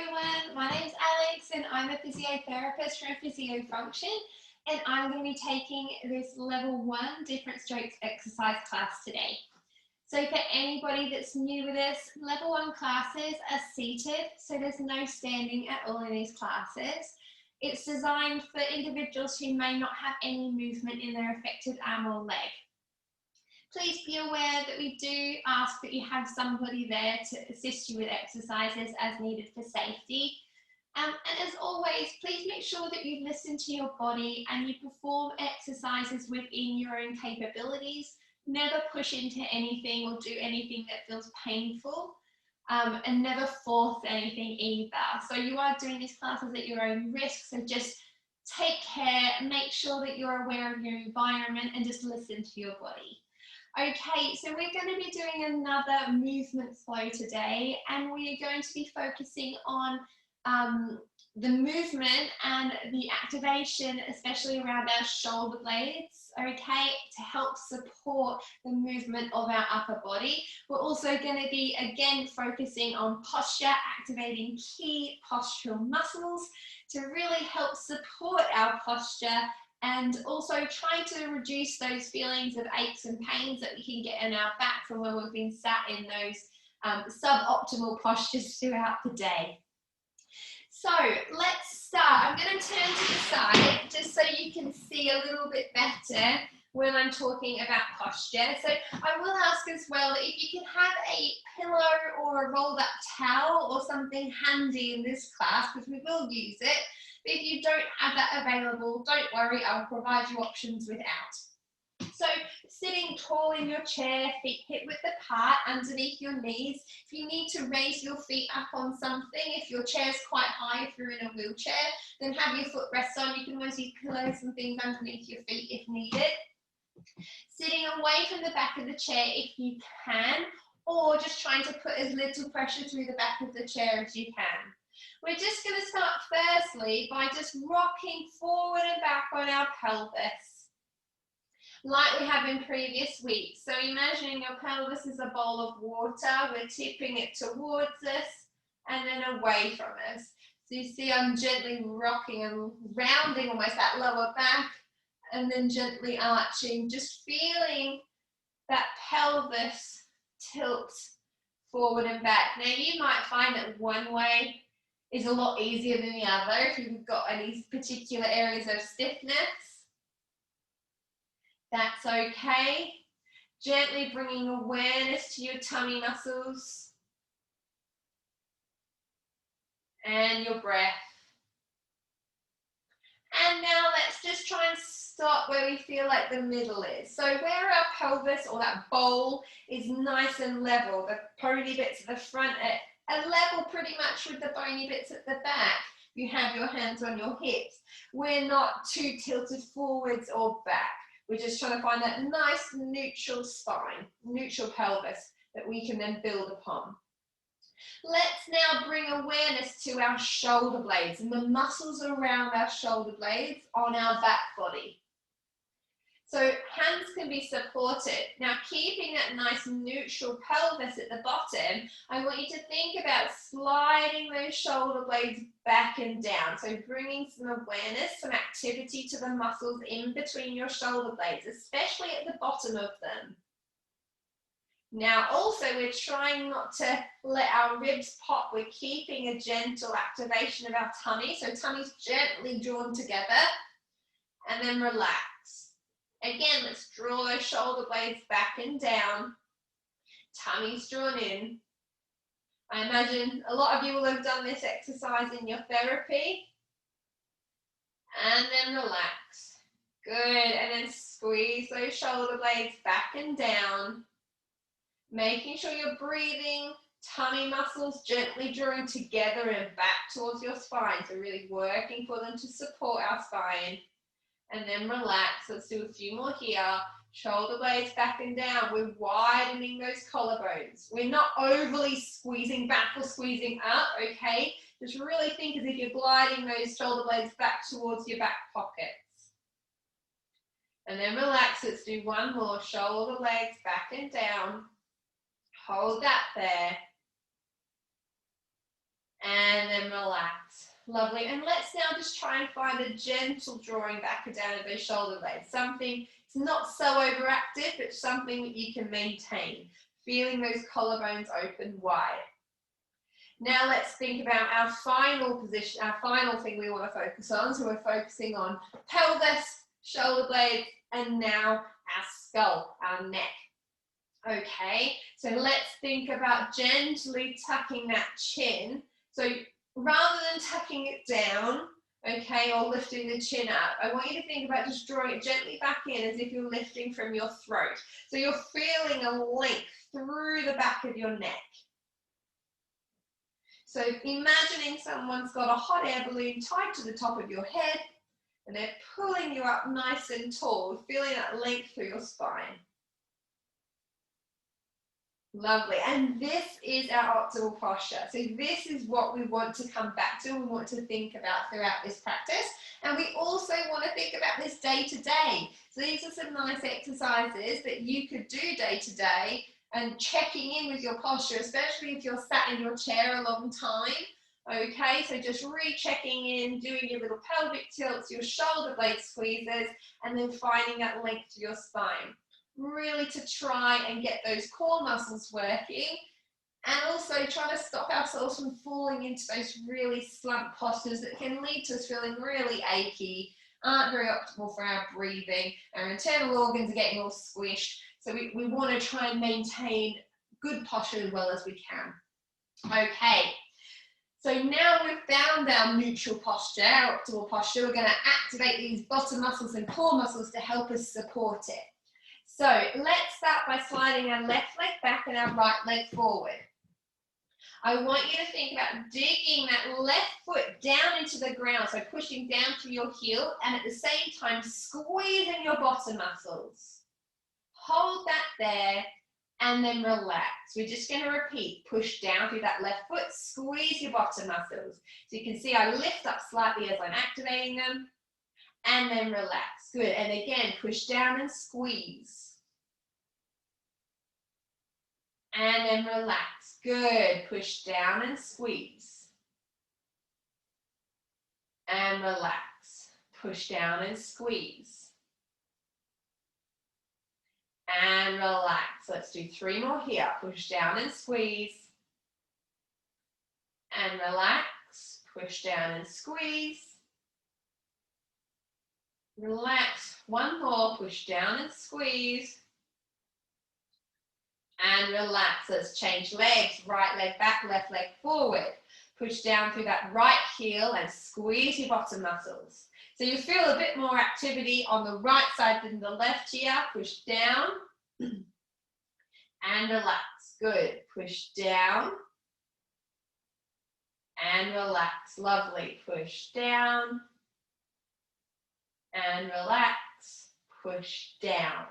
everyone, my name's Alex and I'm a physiotherapist from Physio Function, and I'm going to be taking this level 1 different strokes exercise class today. So for anybody that's new with this, level 1 classes are seated, so there's no standing at all in these classes. It's designed for individuals who may not have any movement in their affected arm or leg. Please be aware that we do ask that you have somebody there to assist you with exercises as needed for safety. And as always, please make sure that you listen to your body and you perform exercises within your own capabilities. Never push into anything or do anything that feels painful, and never force anything either. So you are doing these classes at your own risk, so just take care, make sure that you're aware of your environment and just listen to your body. Okay, so we're going to be doing another movement flow today, and we are going to be focusing on the movement and the activation, especially around our shoulder blades, okay, to help support the movement of our upper body. We're also going to be, again, focusing on posture, activating key postural muscles to really help support our posture, and also trying to reduce those feelings of aches and pains that we can get in our back from when we've been sat in those suboptimal postures throughout the day. So let's start. I'm going to turn to the side just so you can see a little bit better when I'm talking about posture. So I will ask as well that if you can have a pillow or a rolled up towel or something handy in this class, because we will use it. But if you don't have that available, don't worry, I'll provide you options without. So sitting tall in your chair, feet hip width apart underneath your knees. If you need to raise your feet up on something, if your chair's quite high, if you're in a wheelchair, then have your footrests on. You can always use pillows and things underneath your feet if needed. Sitting away from the back of the chair if you can, or just trying to put as little pressure through the back of the chair as you can. We're just going to start firstly by just rocking forward and back on our pelvis, like we have in previous weeks. So imagining your pelvis is a bowl of water, we're tipping it towards us and then away from us. So you see I'm gently rocking and rounding almost that lower back and then gently arching, just feeling that pelvis tilt forward and back. Now you might find that one way is a lot easier than the other if you've got any particular areas of stiffness. That's okay. Gently bringing awareness to your tummy muscles and your breath. And now let's just try and stop where we feel like the middle is. So where our pelvis or that bowl is nice and level, the pony bits at the front are level pretty much with the bony bits at the back. You have your hands on your hips. We're not too tilted forwards or back. We're just trying to find that nice neutral spine, neutral pelvis that we can then build upon. Let's now bring awareness to our shoulder blades and the muscles around our shoulder blades on our back body. So hands can be supported. Now keeping that nice neutral pelvis at the bottom, I want you to think about sliding those shoulder blades back and down. So bringing some awareness, some activity to the muscles in between your shoulder blades, especially at the bottom of them. Now also we're trying not to let our ribs pop. We're keeping a gentle activation of our tummy. So tummy's gently drawn together and then relax. Again, let's draw those shoulder blades back and down. Tummy's drawn in. I imagine a lot of you will have done this exercise in your therapy. And then relax. Good. And then squeeze those shoulder blades back and down. Making sure you're breathing, tummy muscles gently drawing together and back towards your spine. So really working for them to support our spine. And then relax. Let's do a few more here. Shoulder blades back and down. We're widening those collarbones. We're not overly squeezing back or squeezing up, okay? Just really think as if you're gliding those shoulder blades back towards your back pockets. And then relax. Let's do one more. Shoulder blades back and down. Hold that there. and then relax. Lovely. And let's now just try and find a gentle drawing back and down of those shoulder blades. Something, it's not so overactive, but something that you can maintain. Feeling those collarbones open wide. Now let's think about our final position, our final thing we want to focus on. So we're focusing on pelvis, shoulder blades, and now our skull, our neck. Okay, so let's think about gently tucking that chin. So rather than tucking it down, okay, or lifting the chin up, I want you to think about just drawing it gently back in as if you're lifting from your throat. So you're feeling a length through the back of your neck. So imagining someone's got a hot air balloon tied to the top of your head and they're pulling you up nice and tall, feeling that length through your spine. Lovely. And this is our optimal posture. So this is what we want to come back to, we want to think about throughout this practice. And we also want to think about this day to day. So these are some nice exercises that you could do day to day and checking in with your posture, especially if you're sat in your chair a long time. Okay, so just rechecking in, doing your little pelvic tilts, your shoulder blade squeezes, and then finding that length to your spine. Really to try and get those core muscles working, and also try to stop ourselves from falling into those really slumped postures that can lead to us feeling really achy, aren't very optimal for our breathing, our internal organs are getting all squished. So we want to try and maintain good posture as well as we can. Okay, so now we've found our neutral posture, our optimal posture, we're going to activate these bottom muscles and core muscles to help us support it. So let's start by sliding our left leg back and our right leg forward. I want you to think about digging that left foot down into the ground, so pushing down through your heel and at the same time squeezing your bottom muscles. Hold that there and then relax. We're just going to repeat. Push down through that left foot, squeeze your bottom muscles. So you can see I lift up slightly as I'm activating them and then relax. Good. And again, push down and squeeze. And then relax. Good. Push down and squeeze. And relax. Push down and squeeze. And relax. Let's do 3 more here. Push down and squeeze. And relax. Push down and squeeze. Relax. 1 more. Push down and squeeze. And relax. Let's change legs. Right leg back, left leg forward. Push down through that right heel and squeeze your bottom muscles. So you feel a bit more activity on the right side than the left here. Push down and relax. Good. Push down and relax. Lovely. Push down and relax. Push down.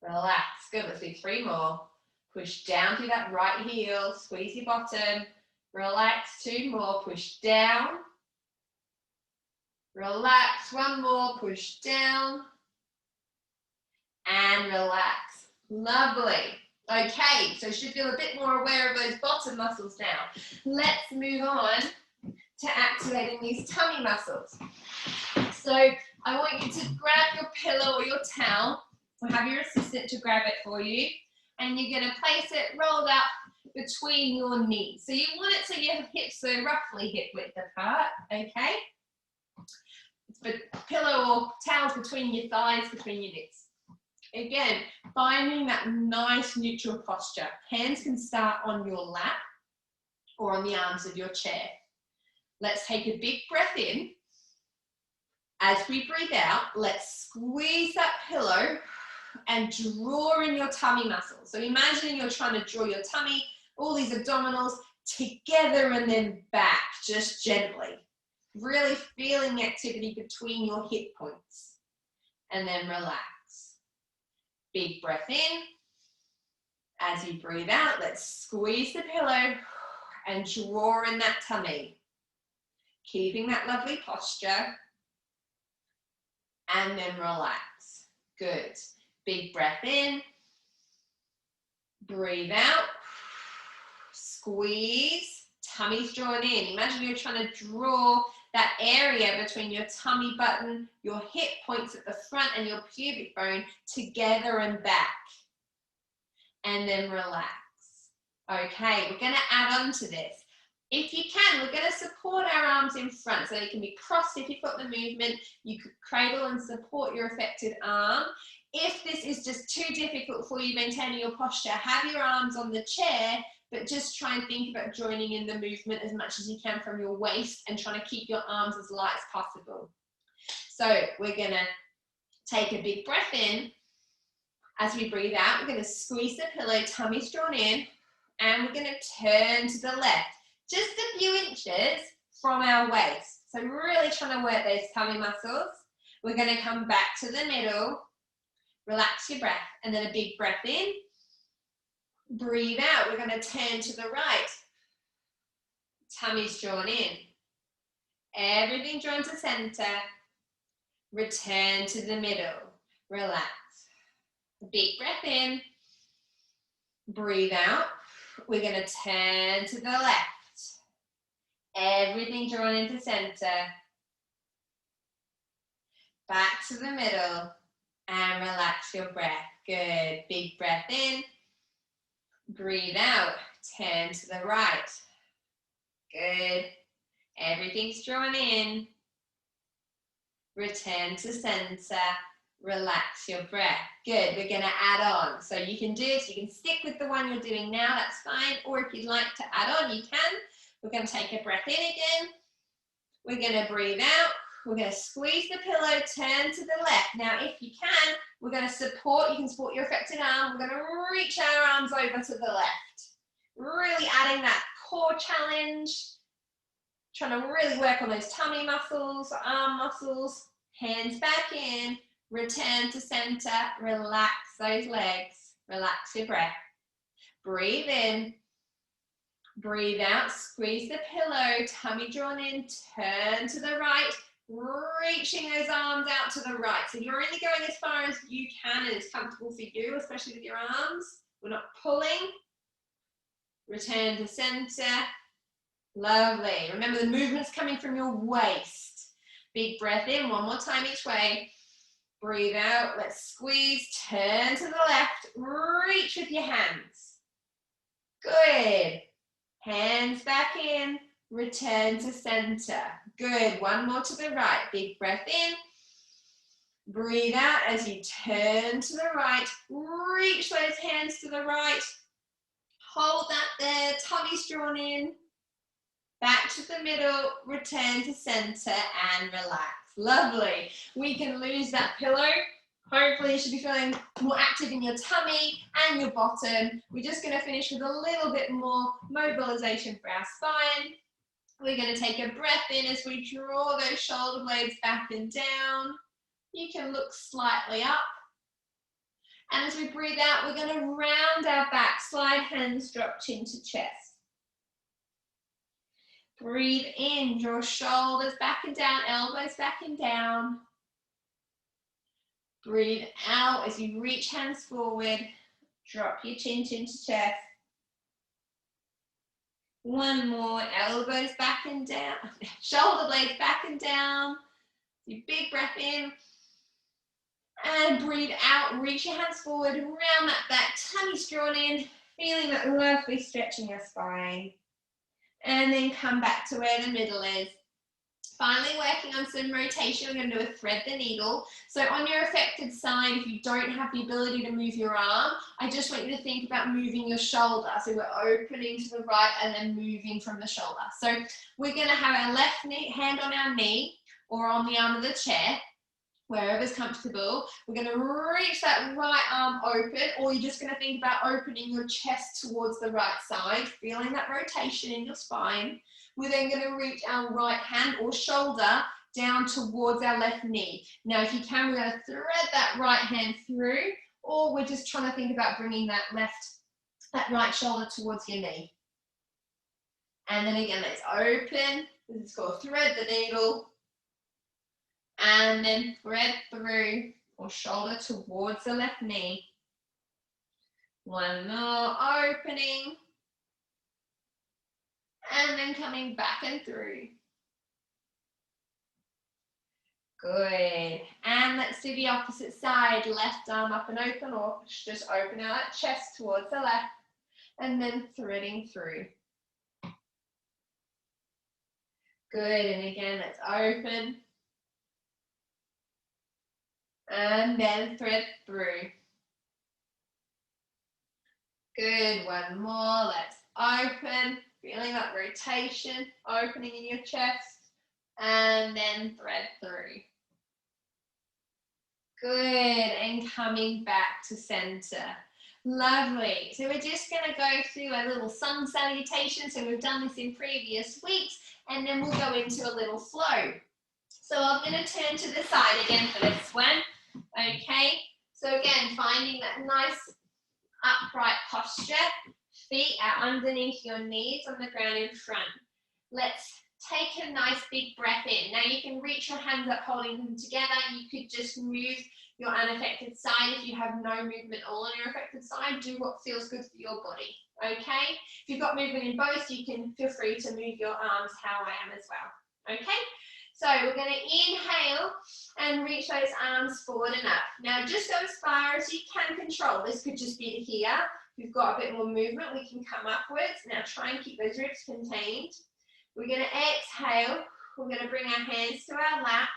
Relax. Good. Let's do 3 more. Push down through that right heel. Squeeze your bottom. Relax. 2 more. Push down. Relax. 1 more. Push down. And relax. Lovely. Okay, so you should feel a bit more aware of those bottom muscles now. Let's move on to activating these tummy muscles. So I want you to grab your pillow or your towel, or have your assistant to grab it for you, and you're going to place it rolled up between your knees. So you want it so your hips are roughly hip width apart, okay? But pillow or towels between your thighs, between your knees. Again, finding that nice neutral posture. Hands can start on your lap or on the arms of your chair. Let's take a big breath in. As we breathe out, let's squeeze that pillow and draw in your tummy muscles. So imagining you're trying to draw your tummy, all these abdominals together and then back, just gently. Really feeling the activity between your hip points. And then relax. Big breath in. As you breathe out, let's squeeze the pillow and draw in that tummy. Keeping that lovely posture. And then relax. Good. Big breath in. Breathe out. squeeze, tummy's drawn in. Imagine you're trying to draw that area between your tummy button, your hip points at the front, and your pubic bone together and back. And then relax. Okay, we're going to add on to this. If you can, we're going to support our arms in front, so they can be crossed if you've got the movement. You could cradle and support your affected arm. If this is just too difficult for you maintaining your posture, have your arms on the chair, but just try and think about joining in the movement as much as you can from your waist and trying to keep your arms as light as possible. So we're going to take a big breath in. As we breathe out, we're going to squeeze the pillow, tummy's drawn in, and we're going to turn to the left, just a few inches from our waist. So really trying to work those tummy muscles. We're going to come back to the middle, relax your breath, and then a big breath in. Breathe out, we're going to turn to the right. Tummy's drawn in. Everything drawn to center. Return to the middle. Relax. Big breath in. Breathe out. We're going to turn to the left. Everything drawn into center. Back to the middle. And relax your breath. Good. Big breath in. Breathe out. Turn to the right. Good. Everything's drawn in. Return to center. Relax your breath. Good. We're going to add on. So you can do this. You can stick with the one you're doing now. That's fine. Or if you'd like to add on, you can. We're going to take a breath in again. We're going to breathe out. We're going to squeeze the pillow, turn to the left. Now, if you can, we're going to support. You can support your affected arm. We're going to reach our arms over to the left. Really adding that core challenge. Trying to really work on those tummy muscles, arm muscles. Hands back in. Return to center. Relax those legs. Relax your breath. Breathe in. Breathe out. Squeeze the pillow. Tummy drawn in. Turn to the right. Reaching those arms out to the right. So you're only going as far as you can and it's comfortable for you, especially with your arms. We're not pulling. Return to center. Lovely. Remember the movement's coming from your waist. Big breath in. One more time each way. Breathe out. Let's squeeze. Turn to the left. Reach with your hands. Good. Hands back in. Return to center. Good. One more to the right. Big breath in. Breathe out as you turn to the right. Reach those hands to the right. Hold that there. Tummy's drawn in. Back to the middle. Return to center and relax. Lovely. We can lose that pillow. Hopefully you should be feeling more active in your tummy and your bottom. We're just going to finish with a little bit more mobilization for our spine. We're going to take a breath in as we draw those shoulder blades back and down. You can look slightly up. And as we breathe out, we're going to round our back, slide hands, drop chin to chest. Breathe in, draw shoulders back and down, elbows back and down. Breathe out as you reach hands forward, drop your chin to chest. One more, elbows back and down, shoulder blades back and down. You big breath in. And breathe out, reach your hands forward, round that back, tummy's drawn in, feeling that lovely stretch in your spine. And then come back to where the middle is. Finally working on some rotation, we're going to do a thread the needle. So on your affected side, if you don't have the ability to move your arm, I just want you to think about moving your shoulder. So we're opening to the right and then moving from the shoulder. So we're going to have our left knee, hand on our knee or on the arm of the chair, wherever's comfortable. We're going to reach that right arm open, or you're just going to think about opening your chest towards the right side, feeling that rotation in your spine. We're then going to reach our right hand or shoulder down towards our left knee. Now, if you can, we're going to thread that right hand through, or we're just trying to think about bringing that right shoulder towards your knee. And then again, let's open. This is called thread the needle. And then thread through or shoulder towards the left knee. One more opening. And then coming back and through. Good. And let's do the opposite side. Left arm up and open, or just open out that chest towards the left. And then threading through. Good. And again, let's open. And then thread through. Good. One more. Let's open. Feeling that rotation, opening in your chest. And then thread through. Good, and coming back to center. Lovely. So we're just going to go through a little sun salutation. So we've done this in previous weeks, and then we'll go into a little flow. So I'm going to turn to the side again for this one. Okay, so again, finding that nice upright posture. Feet are underneath your knees on the ground in front. Let's take a nice big breath in. Now you can reach your hands up holding them together. You could just move your unaffected side. If you have no movement all on your affected side, do what feels good for your body. Okay? If you've got movement in both, you can feel free to move your arms how I am as well. Okay? So we're going to inhale and reach those arms forward and up. Now just go as far as you can control. This could just be to here. If you've got a bit more movement, we can come upwards. Now try and keep those ribs contained. We're going to exhale. We're going to bring our hands to our lap.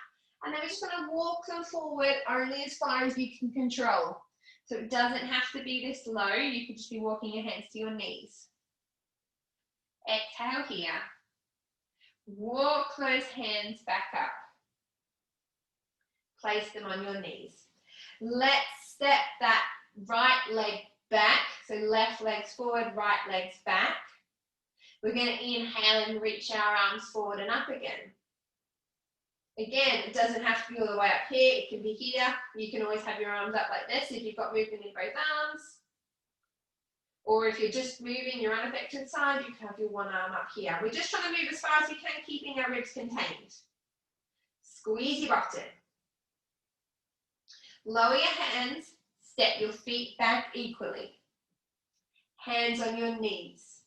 And then we're just going to walk them forward only as far as you can control. So it doesn't have to be this low. You could just be walking your hands to your knees. Exhale here. Walk those hands back up. Place them on your knees. Let's step that right leg back. So left leg's forward, right leg's back. We're going to inhale and reach our arms forward and up again. Again, it doesn't have to be all the way up here. It can be here. You can always have your arms up like this if you've got movement in both arms. Or if you're just moving your unaffected side, you can have your one arm up here. We're just trying to move as far as we can, keeping our ribs contained. Squeeze your bottom. Lower your hands. Step your feet back equally. Hands on your knees.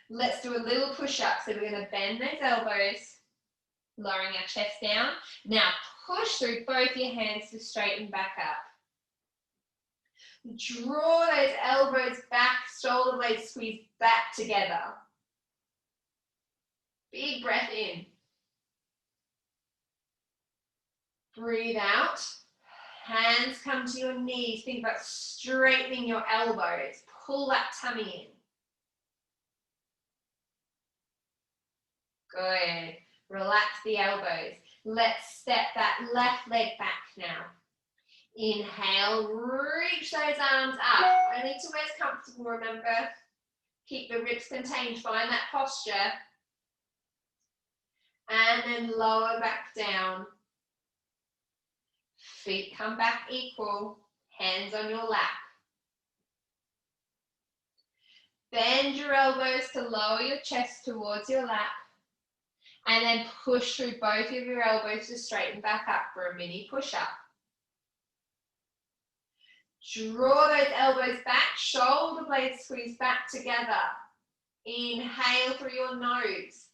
Let's do a little push-up. So we're going to bend those elbows, lowering our chest down. Now push through both your hands to straighten back up. Draw those elbows back, shoulder blades squeeze back together. Big breath in. Breathe out. Hands come to your knees. Think about straightening your elbows. Pull that tummy in. Good. Relax the elbows. Let's step that left leg back now. Inhale, reach those arms up. Only to where it's comfortable, remember. Keep the ribs contained, find that posture. And then lower back down. Feet come back equal, hands on your lap. Bend your elbows to lower your chest towards your lap. And then push through both of your elbows to straighten back up for a mini push-up. Draw those elbows back, shoulder blades squeeze back together. Inhale through your nose.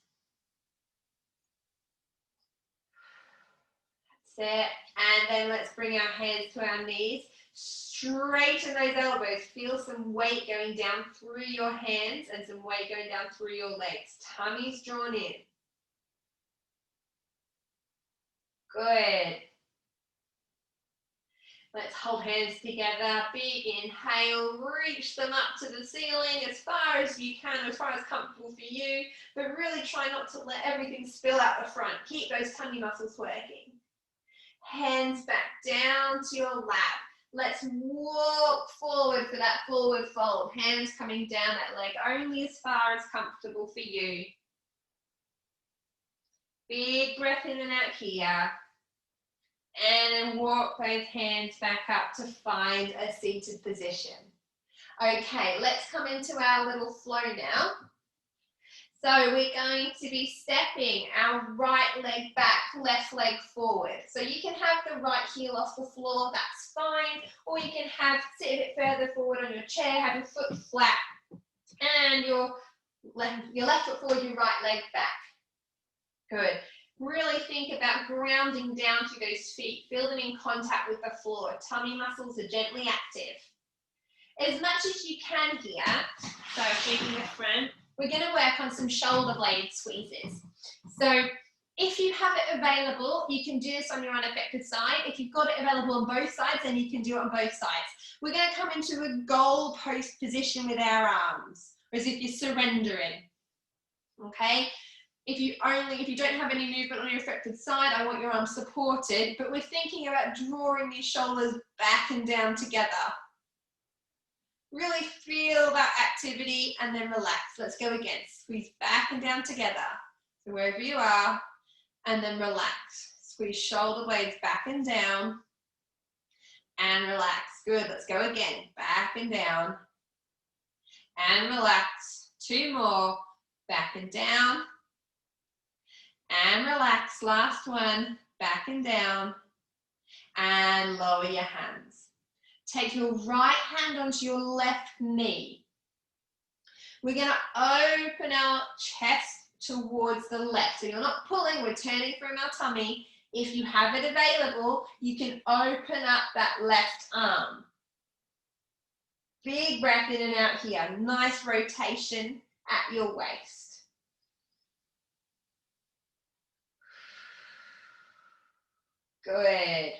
That's it. And then let's bring our hands to our knees. Straighten those elbows. Feel some weight going down through your hands and some weight going down through your legs. Tummy's drawn in. Good. Let's hold hands together. Big inhale. Reach them up to the ceiling as far as you can, as far as comfortable for you. But really try not to let everything spill out the front. Keep those tummy muscles working. Hands back down to your lap. Let's walk forward for that forward fold. Hands coming down that leg only as far as comfortable for you. Big breath in and out here. And then walk those hands back up to find a seated position. Okay, let's come into our little flow now. So we're going to be stepping our right leg back, left leg forward. So you can have the right heel off the floor, that's fine. Or you can sit a bit further forward on your chair, have your foot flat and your your left foot forward, your right leg back. Good. Really think about grounding down through those feet. Feel them in contact with the floor. Tummy muscles are gently active. As much as you can here, so keeping the front, we're going to work on some shoulder blade squeezes. So if you have it available, you can do this on your unaffected side. If you've got it available on both sides, then you can do it on both sides. We're going to come into a goal post position with our arms, as if you're surrendering. Okay? If you don't have any movement on your affected side, I want your arms supported, but we're thinking about drawing these shoulders back and down together. Really feel that activity and then relax. Let's go again. Squeeze back and down together. So wherever you are, and then relax. Squeeze shoulder blades back and down and relax. Good. Let's go again. Back and down and relax. 2 more. Back and down and relax. Last one. Back and down and lower your hands. Take your right hand onto your left knee. We're going to open our chest towards the left. So you're not pulling, we're turning from our tummy. If you have it available, you can open up that left arm. Big breath in and out here. Nice rotation at your waist. Good.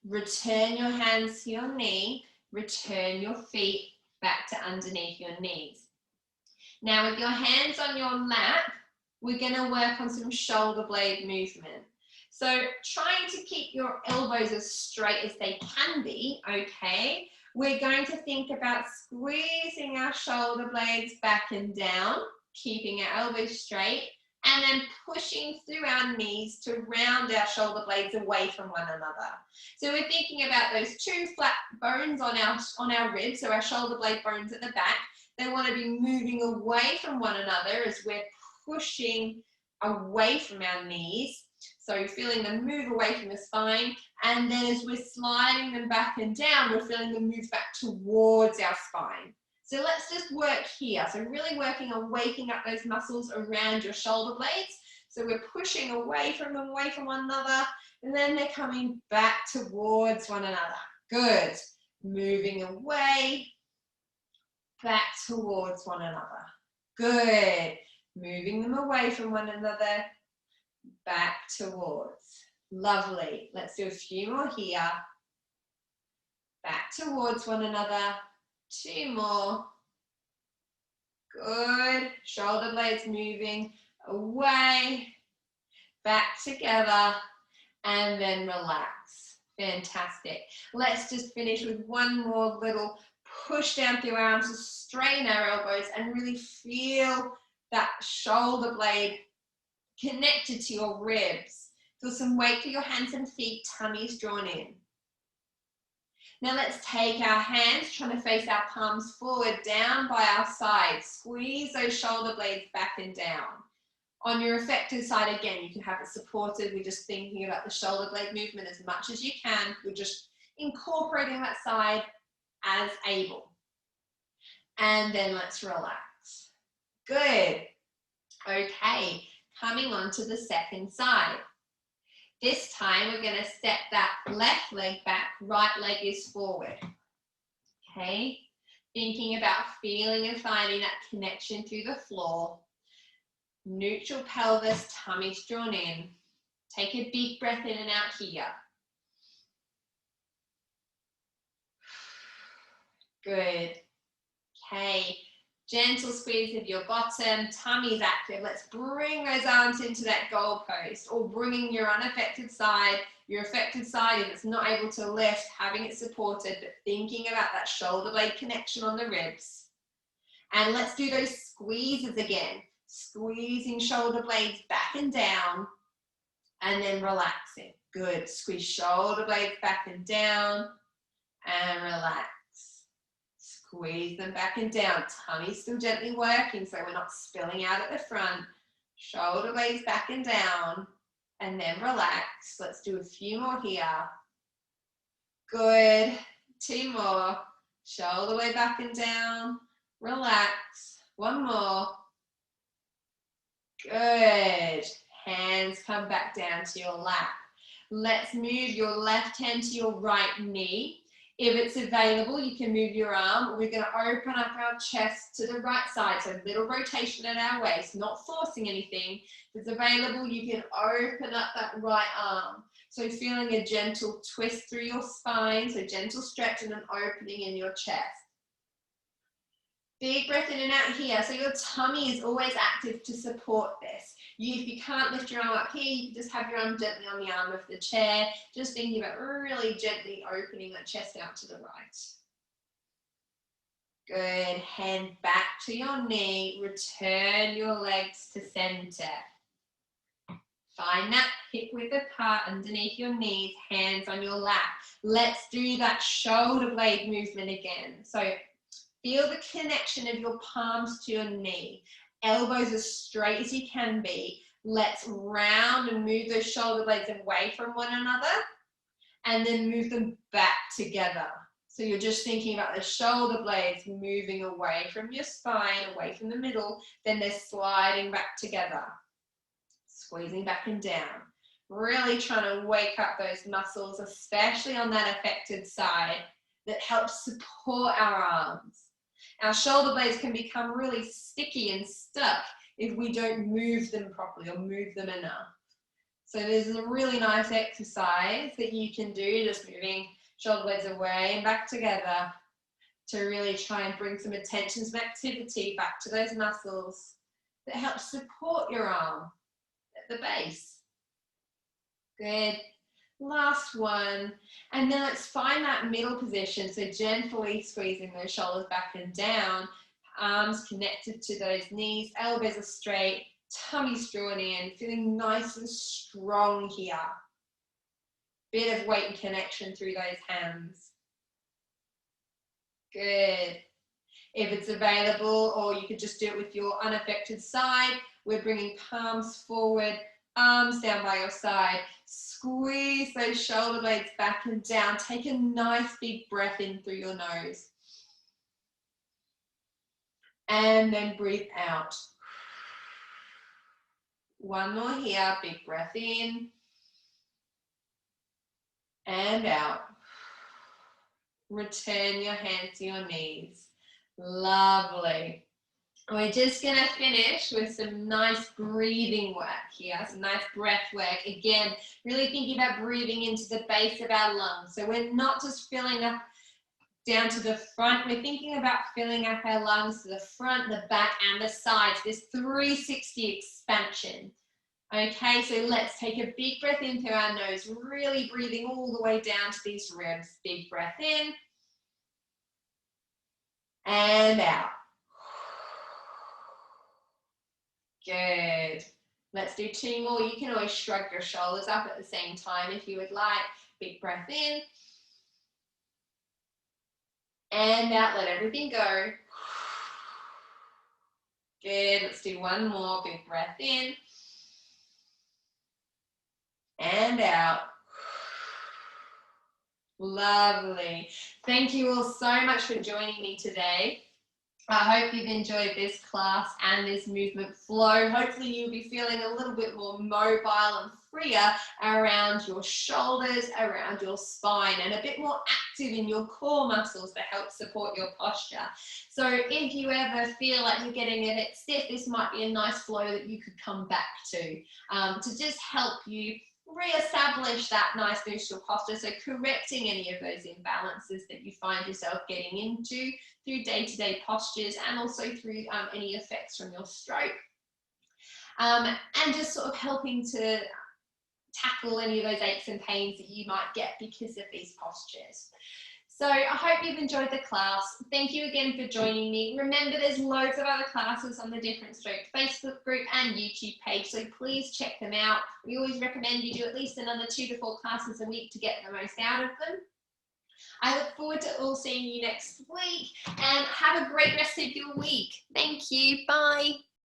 Return your hands to your knee. Return your feet back to underneath your knees. Now with your hands on your lap, we're going to work on some shoulder blade movement. So trying to keep your elbows as straight as they can be, okay? We're going to think about squeezing our shoulder blades back and down, keeping our elbows straight, and then pushing through our knees to round our shoulder blades away from one another. So we're thinking about those 2 flat bones on our ribs, so our shoulder blade bones at the back. They want to be moving away from one another as we're pushing away from our knees. So feeling them move away from the spine, and then as we're sliding them back and down, we're feeling them move back towards our spine. So let's just work here. So really working on waking up those muscles around your shoulder blades. So we're pushing away from them, away from one another, and then they're coming back towards one another. Good. Moving away, back towards one another. Good. Moving them away from one another, back towards. Lovely. Let's do a few more here. Back towards one another. 2 more. Good. Shoulder blades moving away, back together, and then relax. Fantastic. Let's just finish with one more little push down through our arms to straighten our elbows and really feel that shoulder blade connected to your ribs. Feel some weight through your hands and feet, tummies drawn in. Now let's take our hands, trying to face our palms forward, down by our sides. Squeeze those shoulder blades back and down. On your affected side, again, you can have it supported. We're just thinking about the shoulder blade movement as much as you can. We're just incorporating that side as able. And then let's relax. Good. Okay, coming on to the second side. This time we're going to step that left leg back, right leg is forward. Okay, thinking about feeling and finding that connection through the floor. Neutral pelvis, tummies drawn in. Take a big breath in and out here. Good. Okay. Gentle squeeze of your bottom, tummy's active. Let's bring those arms into that goal post, or bringing your unaffected side, your affected side, if it's not able to lift, having it supported, but thinking about that shoulder blade connection on the ribs. And let's do those squeezes again. Squeezing shoulder blades back and down, and then relaxing. Good. Squeeze shoulder blades back and down, and relax. Squeeze them back and down. Tummy's still gently working, so we're not spilling out at the front. Shoulder blades back and down, and then relax. Let's do a few more here. Good. 2 more. Shoulder blade back and down. Relax. One more. Good. Hands come back down to your lap. Let's move your left hand to your right knee. If it's available, you can move your arm. We're going to open up our chest to the right side, so a little rotation at our waist, not forcing anything. If it's available, you can open up that right arm. So feeling a gentle twist through your spine, so gentle stretch and an opening in your chest. Big breath in and out here, so your tummy is always active to support this. If you can't lift your arm up here, you can just have your arm gently on the arm of the chair, just thinking about really gently opening that chest out to the right. Good, hand back to your knee, return your legs to center. Find that hip width apart underneath your knees, hands on your lap. Let's do that shoulder blade movement again. So feel the connection of your palms to your knee. Elbows as straight as you can be. Let's round and move those shoulder blades away from one another and then move them back together. So you're just thinking about the shoulder blades moving away from your spine, away from the middle, then they're sliding back together. Squeezing back and down. Really trying to wake up those muscles, especially on that affected side, that helps support our arms. Our shoulder blades can become really sticky and stuck if we don't move them properly or move them enough. So there's a really nice exercise that you can do, just moving shoulder blades away and back together to really try and bring some attention, some activity back to those muscles that help support your arm at the base. Good. Last one, and then let's find that middle position, so gently squeezing those shoulders back and down, arms connected to those knees, elbows are straight, tummy's drawn in, feeling nice and strong here. Bit of weight and connection through those hands. Good. If it's available, or you could just do it with your unaffected side, we're bringing palms forward, arms down by your side. Squeeze those shoulder blades back and down. Take a nice big breath in through your nose. And then breathe out. One more here. Big breath in. And out. Return your hands to your knees. Lovely. We're just going to finish with some nice breathing work here, some nice breath work. Again, really thinking about breathing into the base of our lungs. So we're not just filling up down to the front, we're thinking about filling up our lungs to the front, the back, and the sides, this 360 expansion. Okay, so let's take a big breath in through our nose, really breathing all the way down to these ribs. Big breath in, and out. Good. Let's do two more. You can always shrug your shoulders up at the same time if you would like. Big breath in. And out, let everything go. Good. Let's do one more. Big breath in. And out. Lovely. Thank you all so much for joining me today. I hope you've enjoyed this class and this movement flow. Hopefully you'll be feeling a little bit more mobile and freer around your shoulders, around your spine, and a bit more active in your core muscles to help support your posture. So if you ever feel like you're getting a bit stiff, this might be a nice flow that you could come back to just help you re-establish that nice neutral posture, so correcting any of those imbalances that you find yourself getting into through day-to-day postures and also through any effects from your stroke, and just sort of helping to tackle any of those aches and pains that you might get because of these postures. So I hope you've enjoyed the class. Thank you again for joining me. Remember, there's loads of other classes on the Different Stroke Facebook group and YouTube page, so please check them out. We always recommend you do at least another 2 to 4 classes a week to get the most out of them. I look forward to all seeing you next week, and have a great rest of your week. Thank you. Bye.